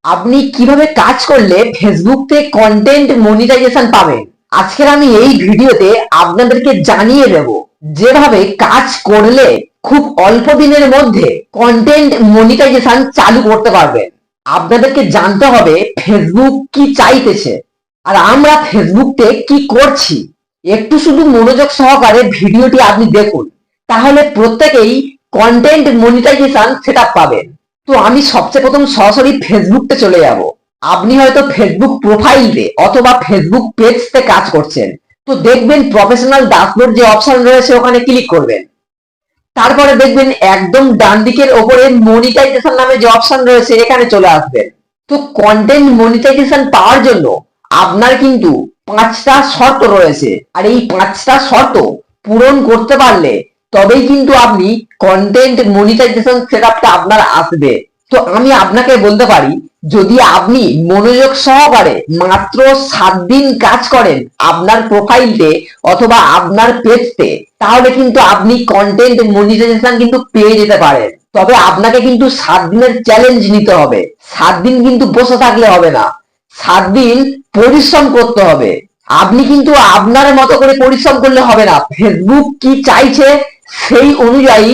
আপনি কিভাবে কাজ করলে ফেসবুকে কন্টেন্ট মনিটাইজেশন পাবেন, আজকের আমি এই ভিডিওতে আপনাদেরকে জানিয়ে দেব যেভাবে কাজ করলে খুব অল্প দিনের মধ্যে কন্টেন্ট মনিটাইজেশন চালু করতে পারবেন। আপনাদেরকে জানতে হবে ফেসবুক কি চাইতেছে আর আমরা ফেসবুকতে কি করছি। একটু শুধু মনোযোগ সহকারে ভিডিওটি আপনি দেখুন, তাহলে প্রত্যেকেই কন্টেন্ট মনিটাইজেশন সেটআপ পাবেন। তো আমি সবচেয়ে প্রথম সরাসরি ফেসবুকতে চলে যাব। আপনি হয়তো ফেসবুক প্রোফাইলে অথবা ফেসবুক পেজতে কাজ করছেন, তো দেখবেন প্রফেশনাল ড্যাশবোর্ড যে অপশন রয়েছে ওখানে ক্লিক করবেন। তারপরে দেখবেন একদম ডান দিকের ওপরে মনিটাইজেশন নামে যে অপশন রয়েছে এখানে চলে আসবেন। তো কন্টেন্ট মনিটাইজেশন পাওয়ার জন্য আপনার কিন্তু 5টা শর্ত রয়েছে, আর এই 5টা শর্ত পূরণ করতে পারলে তবেই কিন্তু আপনি কন্টেন্ট মনিটাইজেশন সেটআপটা আপনার আসবে। তো আমি আপনাকে বলতে পারি, যদি আপনি মনোযোগ সহকারে মাত্র 7 দিন কাজ করেন আপনার প্রোফাইলতে অথবা আপনার পেজতে, তাহলে কিন্তু আপনি কন্টেন্ট মনিটাইজেশন কিন্তু পেয়ে যেতে পারেন। তবে আপনাকে কিন্তু 7 দিনের চ্যালেঞ্জ নিতে হবে। 7 দিন কিন্তু বসে থাকলে হবে না, 7 দিন পরিশ্রম করতে হবে। আপনি কিন্তু আপনার মতো করে পরিশ্রম করলে হবে না, ফেসবুক কি চাইছে সেই অনুযায়ী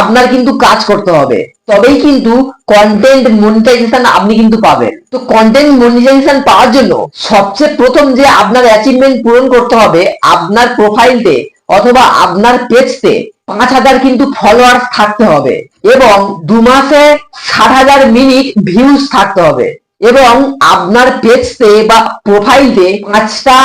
আপনার কিন্তু কাজ করতে হবে, তবেই কিন্তু কন্টেন্ট মনিটাইজেশন আপনি কিন্তু পাবেন। তো কন্টেন্ট মনিটাইজেশন পাওয়ার জন্য সবচেয়ে প্রথম যে আপনার অ্যাচিভমেন্ট পূরণ করতে হবে, আপনার প্রোফাইলতে অথবা আপনার পেজতে 5,000 কিন্তু ফলোয়ার্স থাকতে হবে এবং 2 মাসে 60,000 মিনিট ভিউজ থাকতে হবে এবং আপনার পেজতে বা প্রোফাইলতে 5টা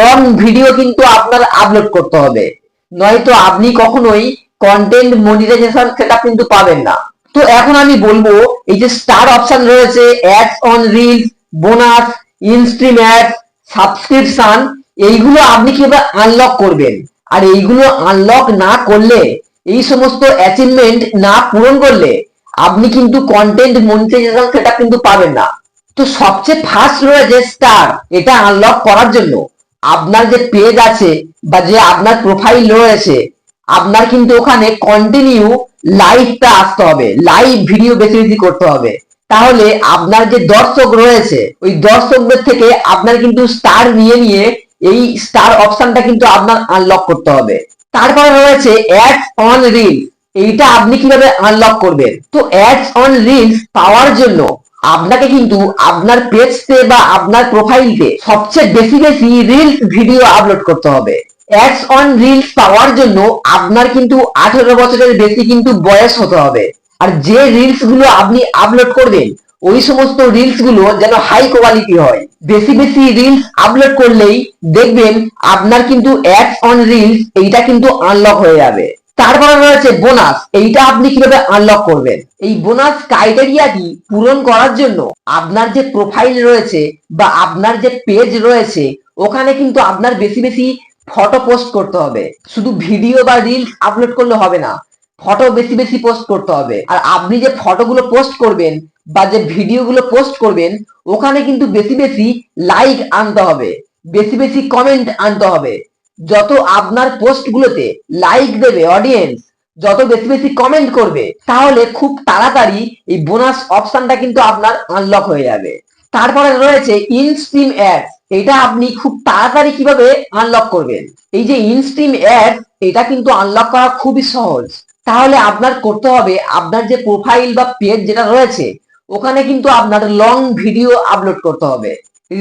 লং ভিডিও কিন্তু আপনার আপলোড করতে হবে, নয়তো আপনি কখনোই কন্টেন্ট মনিটাইজেশন সেটা কিন্তু পাবেন না। তো এখন আমি বলবো, এই যে স্টার অপশন রয়েছে, ads on reels, bonus, instream ads, subscription, এইগুলো আপনি কিভাবে আনলক করবেন। আর এইগুলো আনলক না করলে, এই সমস্ত অ্যাচিভমেন্ট না পূরণ করলে আপনি কিন্তু কন্টেন্ট মনিটাইজেশন সেটা কিন্তু পাবেন না। তো সবচেয়ে ফার্স্ট রয়েছে স্টার। এটা আনলক করার জন্য আপনার যে পেজ আছে বা যে আপনার প্রোফাইল রয়েছে, আপনার কিন্তু ওখানে কন্টিনিউ লাইভটা আসতে হবে, লাইভ ভিডিও বেশি বেশি করতে হবে। তাহলে আপনার যে দর্শক রয়েছে ওই দর্শকদের থেকে আপনার কিন্তু স্টার নিয়ে নিয়ে এই স্টার অপশনটা কিন্তু আপনার আনলক করতে হবে। তারপরে রয়েছে অ্যাডস অন রিল। এইটা আপনি কিভাবে আনলক করবেন। তো অ্যাডস অন রিলস পাওয়ার জন্য আপনাকে কিন্তু আপনার পেজতে বা আপনার প্রোফাইলতে সবচেয়ে বেশি বেশি রিলস ভিডিও আপলোড করতে হবে। অ্যাডস অন রিলস পাওয়ার জন্য আপনার কিন্তু 18 বছরের বেশি কিন্তু বয়স হতে হবে। আর যে রিলস গুলো আপনি আপলোড করবেন ওই সমস্ত রিলস গুলো যেন হাই কোয়ালিটি হয়। বেশি বেশি রিলস আপলোড করলেই দেখবেন আপনার কিন্তু অ্যাডস অন রিলস এইটা কিন্তু আনলক হয়ে যাবে। তারপরে রয়েছে বোনাস। এইটা আপনি কিভাবে আনলক করবেন। এই বোনাস ক্রাইটেরিয়াটি পূরণ করার জন্য আপনার যে প্রোফাইল রয়েছে বা আপনার যে পেজ রয়েছে ওখানে কিন্তু আপনার বেশি বেশি ফটো পোস্ট করতে হবে। শুধু ভিডিও বা রিলস আপলোড করলে হবে না, ফটো বেশি বেশি পোস্ট করতে হবে। আর আপনি যে ফটোগুলো পোস্ট করবেন বা যে ভিডিওগুলো পোস্ট করবেন ওখানে কিন্তু বেশি বেশি লাইক আনতে হবে, বেশি বেশি কমেন্ট আনতে হবে। যত আপনার পোস্টগুলোতে লাইক দেবে অডিয়েন্স, যত বেশি বেশি কমেন্ট করবে, তাহলে খুব তাড়াতাড়ি এই বোনাস অপশনটা কিন্তু আপনার আনলক হয়ে যাবে। তারপরে রয়েছে ইনস্ট্রিম অ্যাডস। এটা আপনি খুব তাড়াতাড়ি কিভাবে আনলক করবেন। এই যে ইনস্ট্রিম অ্যাড, এটা কিন্তু আনলক করা খুবই সহজ। তাহলে আপনার করতে হবে, আপনার যে প্রোফাইল বা পেজ যেটা রয়েছে ওখানে কিন্তু আপনার লং ভিডিও আপলোড করতে হবে,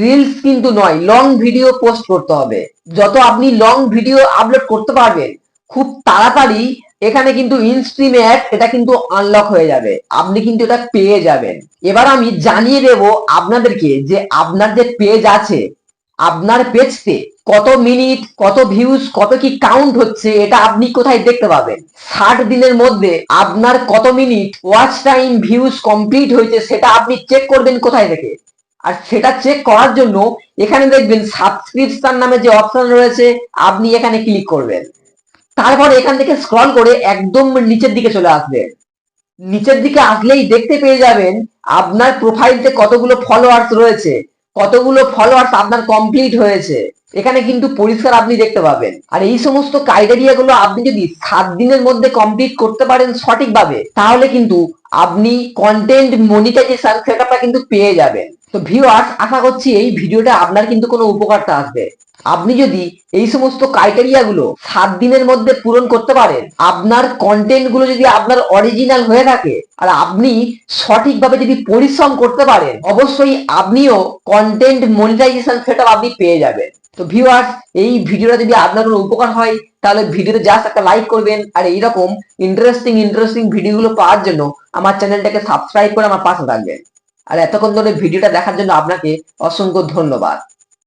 রিলস কিন্তু নয়, লং ভিডিও পোস্ট করতে হবে। যত আপনি লং ভিডিও আপলোড করতে পারবেন খুব তাড়াতাড়ি এখানে কিন্তু ইনস্ট্রিম অ্যাড এটা কিন্তু আনলক হয়ে যাবে, আপনি কিন্তু এটা পেয়ে যাবেন। এবার আমি জানিয়ে দেব আপনাদেরকে যে আপনার যে পেজ আছে, আপনার পেজতে কত মিনিট, কত ভিউজ, কত কি কাউন্ট হচ্ছে এটা আপনি কোথায় দেখতে পাবেন। 60 দিনের মধ্যে আপনার কত minute watch time views complete হয়েছে সেটা আপনি চেক করবেন কোথায় থেকে। আর সেটা চেক করার জন্য এখানে দেখবেন সাবস্ক্রিপশন নামে যে অপশন রয়েছে, আপনি এখানে ক্লিক করবেন। তারপর এখান থেকে স্ক্রল করে একদম নিচের দিকে চলে আসবেন। নিচের দিকে আসলেই দেখতে পেয়ে যাবেন আপনার প্রোফাইলতে কতগুলো ফলোয়ার্স রয়েছে, কতগুলো ফলোয়ার্স আপনার কমপ্লিট হয়েছে, এখানে কিন্তু পরিষ্কার আপনি দেখতে পাবেন। আর এই সমস্ত ক্রাইটেরিয়া গুলো আপনি যদি 7 দিনের মধ্যে কমপ্লিট করতে পারেন সঠিকভাবে, তাহলে কিন্তু আপনি কন্টেন্ট মনিটাইজেশন সেটআপটা কিন্তু পেয়ে যাবেন। তো ভিউয়ার্স, আশা করছি এই ভিডিওটা আপনার কিন্তু কোনো উপকারটা আসবে। আপনি যদি এই সমস্ত ক্রাইটেরিয়া গুলো 7 দিনের মধ্যে পূরণ করতে পারেন, আপনার কন্টেন্ট গুলো যদি আপনার অরিজিনাল হয়ে থাকে, আর আপনি সঠিকভাবে যদি পরিশ্রম করতে পারেন, অবশ্যই আপনিও কন্টেন্ট মনিটাইজেশন সেটআপ আপনি পেয়ে যাবেন। তো ভিউয়ার্স, এই ভিডিওটা যদি আপনার কোনো উপকার হয়, তাহলে ভিডিওতে জাস্ট একটা লাইক করবেন। আর এইরকম ইন্টারেস্টিং ভিডিওগুলো পাওয়ার জন্য আমার চ্যানেলটাকে সাবস্ক্রাইব করে আমার পাশে থাকবেন। আর এতক্ষণ ধরে ভিডিওটা দেখার জন্য আপনাকে অসংখ্য ধন্যবাদ।